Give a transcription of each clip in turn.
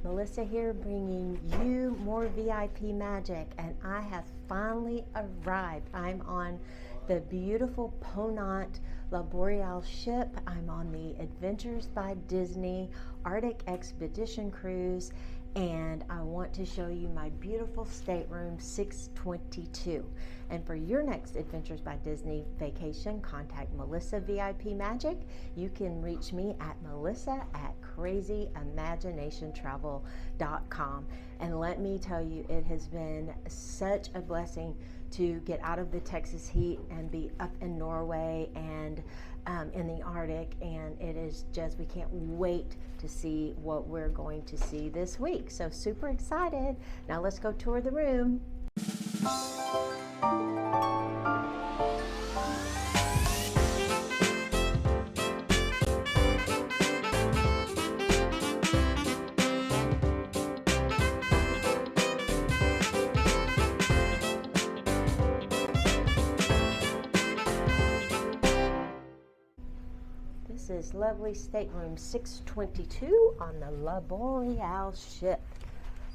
Melissa here, bringing you more VIP magic, and I have finally arrived. I'm on the beautiful Ponant Boreal ship. I'm on the Adventures by Disney Arctic Expedition cruise, and I want to show you my beautiful Stateroom 622. And for your next Adventures by Disney vacation, contact Melissa VIP Magic. You can reach me at melissa@crazyimaginationtravel.com. And let me tell you, it has been such a blessing to get out of the Texas heat and be up in Norway and in the Arctic, and it is just, we can't wait to see what we're going to see this week. So super excited. Now let's go tour the room. This is lovely Stateroom 622 on the Boreal ship.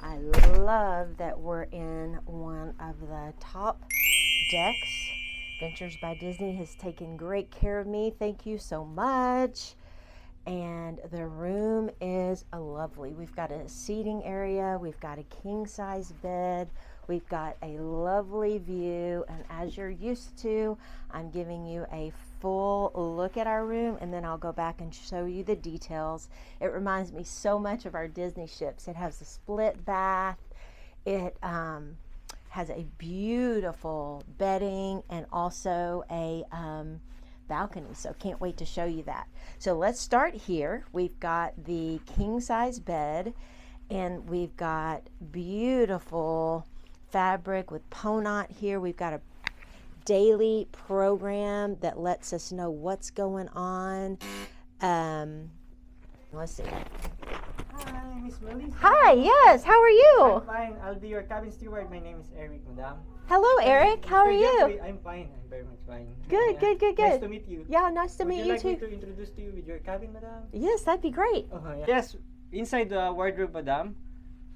I love that we're in one of the top decks. Adventures by Disney has taken great care of me. Thank you so much. And the room is lovely. We've got a seating area. We've got a king-size bed. We've got a lovely view. And as you're used to, I'm giving you a full look at our room, and then I'll go back and show you the details. It reminds me so much of our Disney ships. It has a split bath. It has a beautiful bedding and also a balcony, so can't wait to show you that. So let's start here. We've got the king-size bed, and we've got beautiful fabric with Ponant here. We've got a daily program that lets us know what's going on. Let's see. Hi, Miss Melissa. Hi, yes, how are you? I'm fine. I'll be your cabin steward. My name is Eric, madam. Hello, Eric. How are you? I'm fine. I'm very much fine. Good, good, good, good. Nice to meet you. Yeah, nice to meet you Would you too. like me to introduce to you with your cabin, madam? Yes, that'd be great. Yeah. Yes, inside the wardrobe, madam,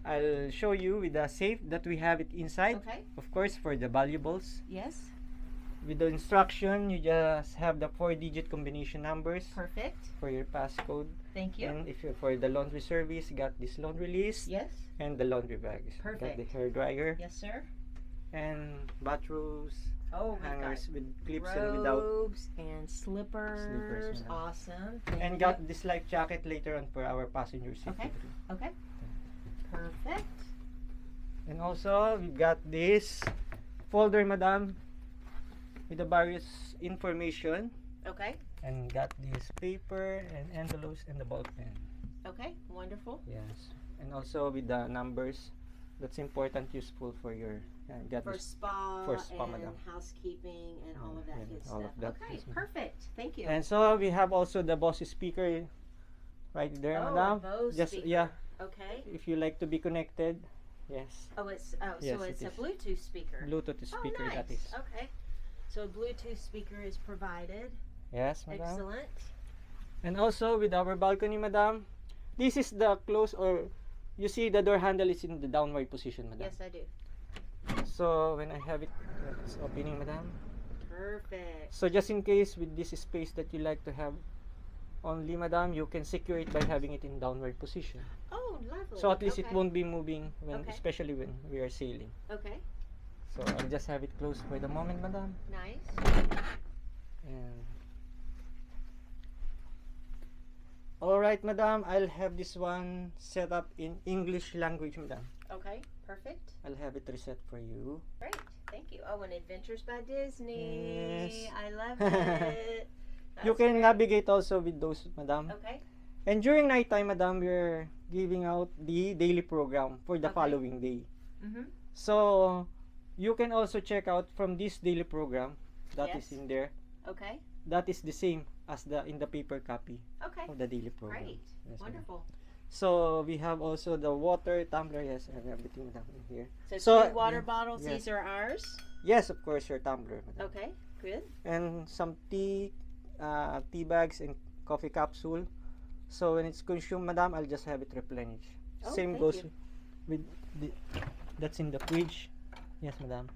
I'll show you with the safe that we have it inside. Okay. Of course, for the valuables. Yes. With the instruction, you just have the 4-digit combination numbers Perfect. for your passcode. Thank you. And if you're for the laundry service, you got this laundry list. Yes. And the laundry bags. Perfect. Got the hair dryer. Yes, sir. And bathrobes, Oh, we've hangers with clips got and without. robes and slippers. Madam. Awesome. And Thank got you. this life jacket later on for our passengers. Okay. Okay. Perfect. And also, we've got this folder, madam, with the various information. Okay. And got this paper and envelopes and the ball pen. Okay. Wonderful. Yes. And also with the numbers. That's important, useful for your got For this spa, for spa, and madam. housekeeping and all of that Yeah, good all stuff. of that, Okay. yes, madam. Perfect. Thank you. And so we have also the Bose speaker right there, Oh, madam. a Bose Just speaker. yeah, Okay. if you like to be connected. Yes. Oh, it's Yes, so it's it a is. Bluetooth speaker. Bluetooth speaker, oh, nice. that is. Okay. So a Bluetooth speaker is provided. Yes, madam. Excellent. And also with our balcony, madam. This is the close, or you see the door handle is in the downward position, madam. Yes, I do. So when I have it, it's opening, madam. Perfect. So just in case with this space that you like to have only, madam, you can secure it by having it in downward position. Oh, lovely. So at least it Okay. won't be moving when, Okay. especially when we are sailing. Okay. So I'll just have it closed for the moment, madam. Nice. And all right, madam. I'll have this one set up in English language, madam. Okay. Perfect. I'll have it reset for you. Great. Thank you. Oh, and Adventures by Disney. Yes. I love it. You That's can great. navigate also with those, madam. Okay. And during nighttime, madam, we're giving out the daily program for the Okay. following day. Mhm. So you can also check out from this daily program that is Yes. in there. Okay. That is the same as the in the paper copy Okay. of the daily program. Great. Yes, madam. Wonderful. So we have also the water tumbler, yes, and everything down in here. So, 2 water bottles. yes. These are ours. Yes, of course, your tumbler, madam. Okay. Good. And some tea bags and coffee capsule. So when it's consumed, madam, I'll just have it replenished. Oh, Same thank goes you. with the, that's in the fridge. Yes, madam.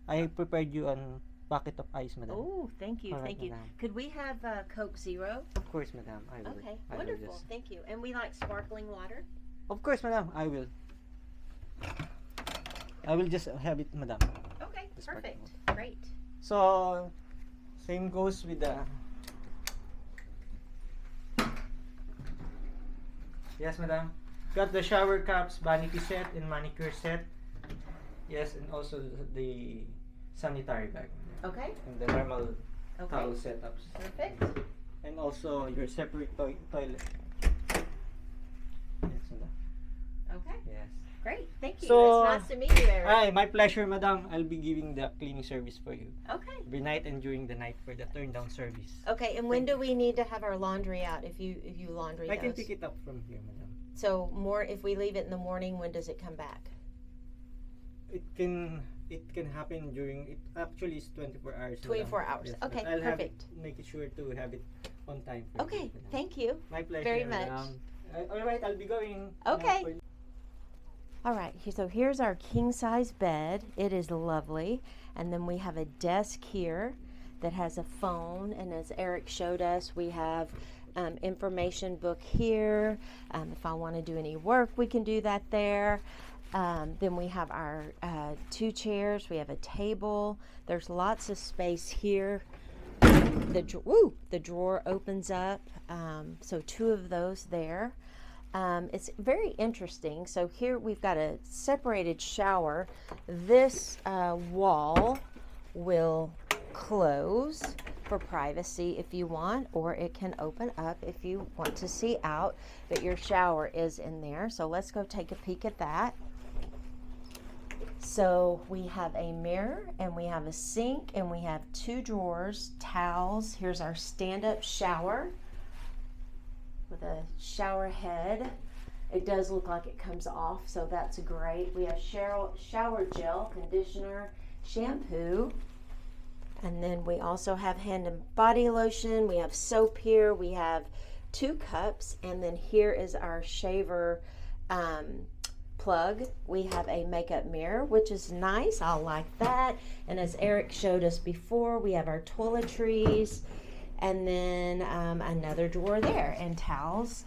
I prepared you an packet of ice, madam. Oh, thank you, All right, thank you. madam. Could we have Coke Zero? Of course, madam. I will. Okay, I will wonderful. just. Thank you. And we like sparkling water. Of course, madam. I will. I will just have it, madam. Okay, The sparkling perfect. Great. So, same goes with the. Yes, madam. Got the shower caps, vanity set, and manicure set. Yes, and also the sanitary bag. Okay, And the normal okay. towel setups. Perfect. And also your separate toilet. Yes, madam. Okay, Yes. great. Thank you. So- it's nice to meet you, Eric. Hi, my pleasure, madam. I'll be giving the cleaning service for you. Okay. Every night and during the night for the turn down service. Okay, and when do we need to have our laundry out if you laundry I can those? pick it up from here, madam. So more if we leave it in the morning, when does it come back? It can happen during it actually is 24 hours. 24 madam. hours. Yes, but Okay, I'll perfect. Make it sure to have it on time for Okay, you, madam. thank you. My pleasure. very much. Madam. All right, I'll be going. Okay. for- All right, so here's our king size bed. It is lovely. And then we have a desk here that has a phone. And as Eric showed us, we have information book here. If I want to do any work, we can do that there. Then we have our 2 chairs. We have a table. There's lots of space here. The drawer opens up. So 2 of those there. It's very interesting. So here we've got a separated shower. This wall will close for privacy if you want, or it can open up if you want to see out, but your shower is in there. So let's go take a peek at that. So we have a mirror and we have a sink and we have 2 drawers, towels. Here's our stand-up shower with a shower head. It does look like it comes off, so that's great. We have shower gel, conditioner, shampoo, and then we also have hand and body lotion. We have soap here. We have 2 cups, and then here is our shaver plug. We have a makeup mirror, which is nice. I like that. And as Eric showed us before, we have our toiletries, and then another drawer there, and towels.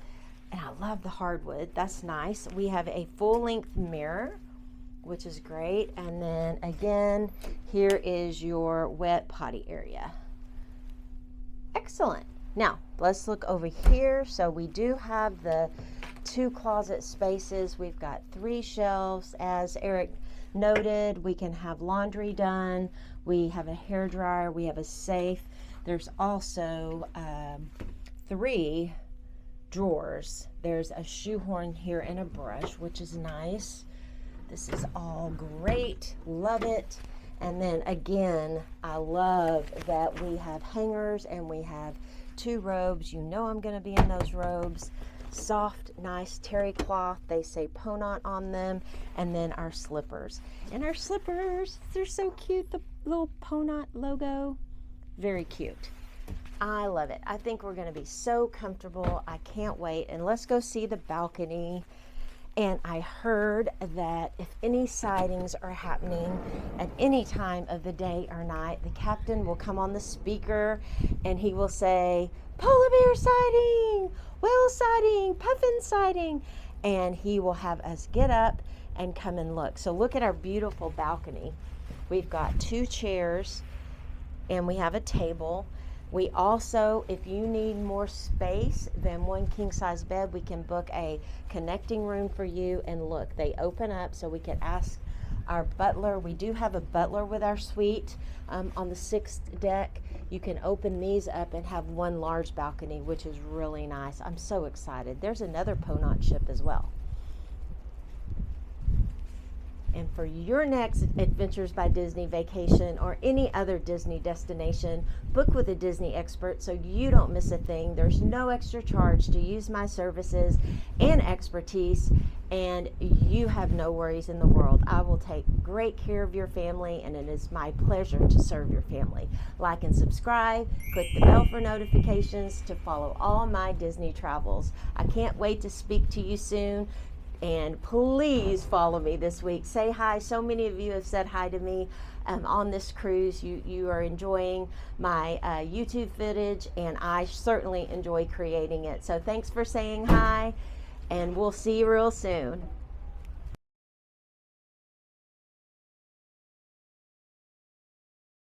And I love the hardwood. That's nice. We have a full-length mirror, which is great. And then again, here is your wet potty area. Excellent. Now, let's look over here. So we do have the 2 closet spaces. We've got 3 shelves. As Eric noted, we can have laundry done. We have a hair dryer. We have a safe. There's also 3 drawers. There's a shoehorn here and a brush, which is nice. This is all great. Love it. And then again, I love that we have hangers and we have 2 robes. You know I'm going to be in those robes. Soft, nice terry cloth. They say Ponant on them. And then our slippers. And our slippers, they're so cute. The little Ponant logo. Very cute. I love it. I think we're going to be so comfortable. I can't wait. And let's go see the balcony. And I heard that if any sightings are happening at any time of the day or night, the captain will come on the speaker and he will say, polar bear sighting, whale sighting, puffin sighting. And he will have us get up and come and look. So look at our beautiful balcony. We've got 2 chairs and we have a table. We also, if you need more space than 1 king size bed, we can book a connecting room for you. And look, they open up so we can ask our butler. We do have a butler with our suite on the 6th deck. You can open these up and have 1 large balcony, which is really nice. I'm so excited. There's another Ponant ship as well. And for your next Adventures by Disney vacation or any other Disney destination, book with a Disney expert so you don't miss a thing. There's no extra charge to use my services and expertise, and you have no worries in the world. I will take great care of your family, and it is my pleasure to serve your family. Like and subscribe, click the bell for notifications to follow all my Disney travels. I can't wait to speak to you soon. And please follow me this week. Say hi. So many of you have said hi to me on this cruise. You are enjoying my YouTube footage, and I certainly enjoy creating it. So thanks for saying hi, and we'll see you real soon.